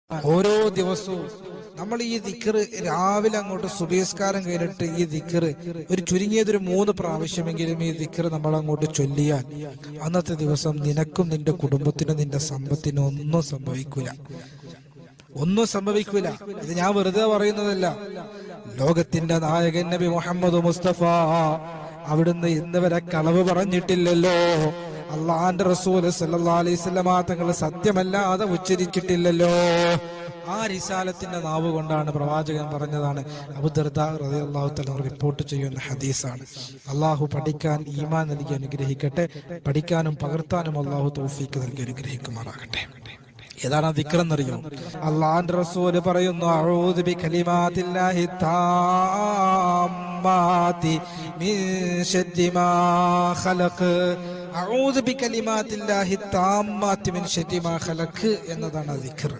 ഓരോ ദിവസവും നമ്മൾ ഈ ദിക്ർ രാവിലെ അങ്ങോട്ട് സുബഹിസ്കാരം കഴിഞ്ഞിട്ട് ഈ ദിക്ർ ഒരു ചുരുങ്ങിയതൊരു 3 പ്രാവശ്യമെങ്കിലും ഈ ദിക്ർ നമ്മൾ അങ്ങോട്ട് ചൊല്ലിയാൽ അന്നത്തെ ദിവസം നിനക്കും നിന്റെ കുടുംബത്തിനും നിന്റെ സമ്പത്തിനും ഒന്നും സംഭവിക്കൂല. ഇത് ഞാൻ വെറുതെ പറയുന്നതല്ല. ലോകത്തിന്റെ നായകൻ നബി മുഹമ്മദ് മുസ്തഫ അവിടുന്ന് ഇന്ന് വരെ കളവ് പറഞ്ഞിട്ടില്ലല്ലോ. അള്ളാന്റെ റസൂൽ സല്ലല്ലാഹു അലൈഹി വസല്ലമ തങ്ങൾ സത്യമല്ലാതെ ഉച്ചരിച്ചിട്ടില്ലല്ലോ. ആ റിസാലത്തിന്റെ നാവ് കൊണ്ടാണ് പ്രവാചകൻ പറഞ്ഞതാണ്. അബൂ ദർദാ റളിയല്ലാഹു തആല റിപ്പോർട്ട് ചെയ്യുന്ന ഹദീസാണ്. അള്ളാഹു പഠിക്കാൻ ഈമാൻ നൽകി അനുഗ്രഹിക്കട്ടെ. പഠിക്കാനും പകർത്താനും അള്ളാഹു തൗഫീഖ് നൽകി അനുഗ്രഹിക്കുമാറാകട്ടെ. ഏതാണ് ദിക്ർ എന്നറിയോ? അള്ളാഹുവിന്റെ റസൂൽ പറയുന്നു, അഊദു ബികലിമാത്തില്ലാഹി താമ്മാതി മിൻ ശർരി മാ ഖലഖ്. അഊദു ബികലിമാത്തില്ലാഹി താമ്മാതി മിൻ ശർരി മാ ഖലഖ് എന്നതാണ് ദിക്ർ.